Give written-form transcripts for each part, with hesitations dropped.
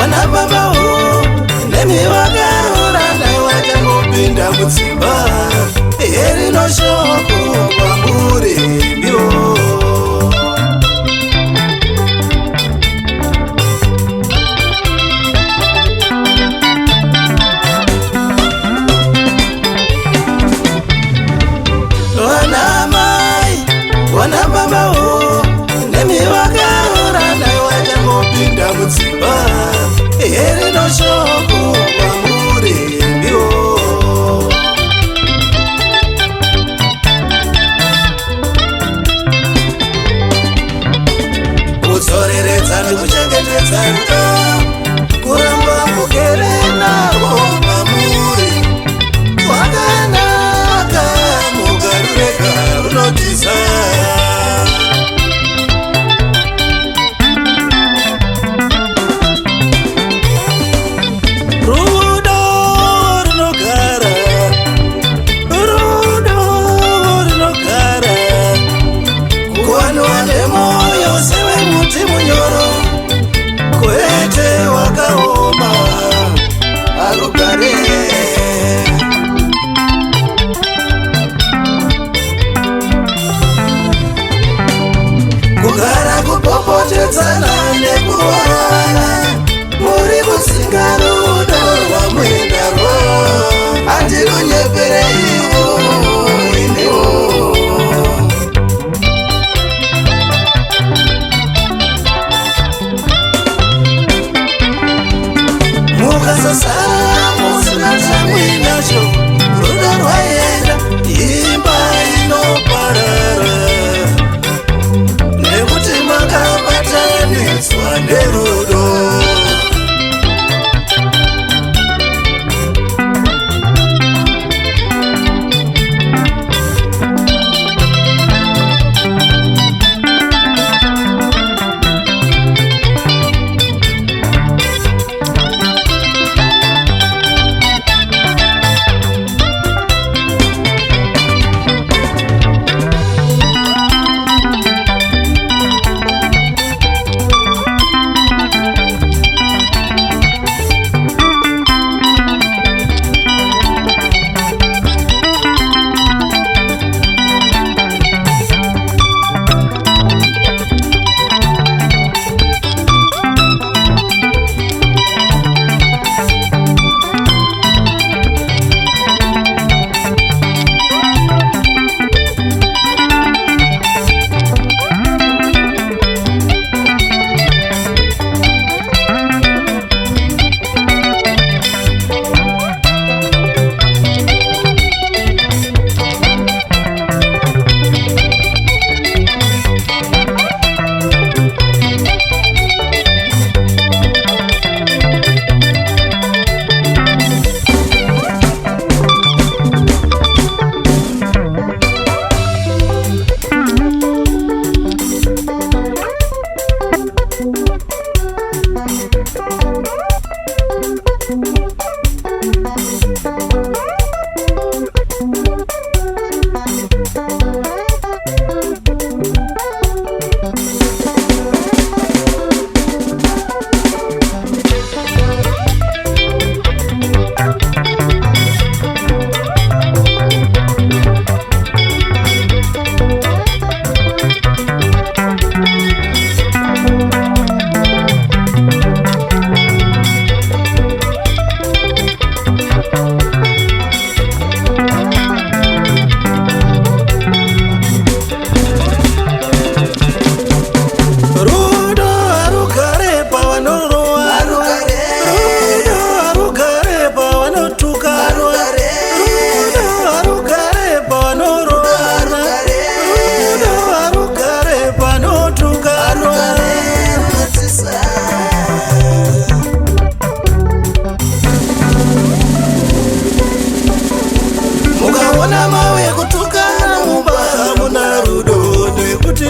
Vana baba o nemi vakarorana vachangopinda mudzimba erino shoko kwamuri mbyo. Vana mai vana baba o nemi vakarorana vachangopinda mudzimba erino shoko kwamuri mbyo. Kudzoreredza nekuchengetedza rudo, kuramba mukerenavo pamuri wakanaka, mugarureka runotisa. Rudo runogara, rudo runogara, kuwanwa nemoyo sewemuti munyoro, kwete wakaoma arugare. Kugara kupopotedzana nekuorana, muri kusinga rudo rwamwendarwa, andironyepere ivo indivo. Mukasasara musina chamwinazvo, rudo rwaenda imba inoparara, nekuti makabatanidzwa nerudo.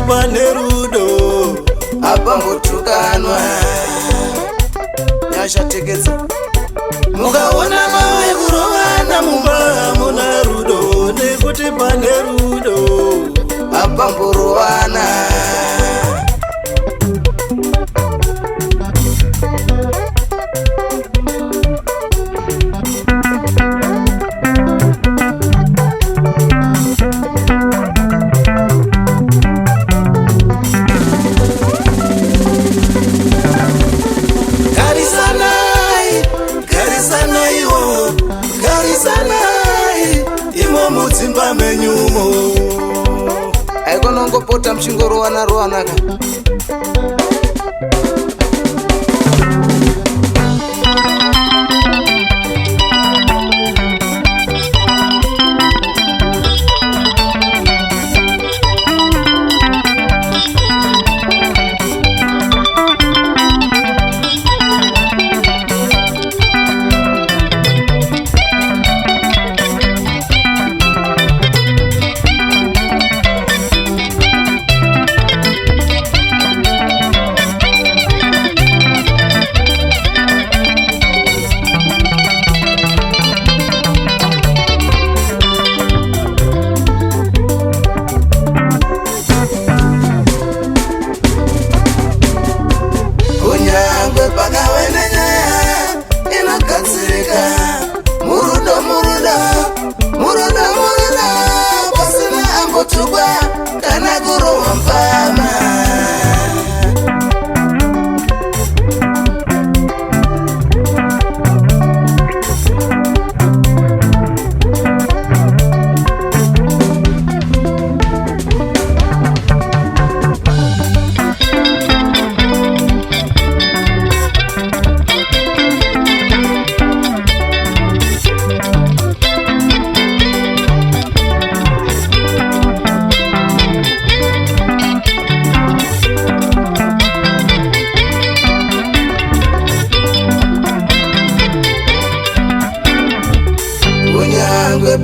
pane rudo apambotukanwa. Nyasha Tekedza mukaona mawe kurovana mumba muna rudo nekuti pane rudo apamborovana. ruwana ruwanaka.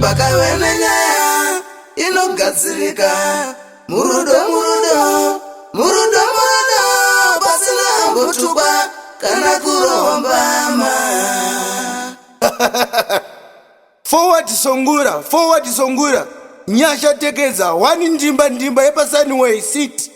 Pakavene nyaya inogadzirika murudo pasina ambotukwa kana kurohwa mbama. Forward Songura Nyasha Tekedza 1 ndimba yepa Sunway City.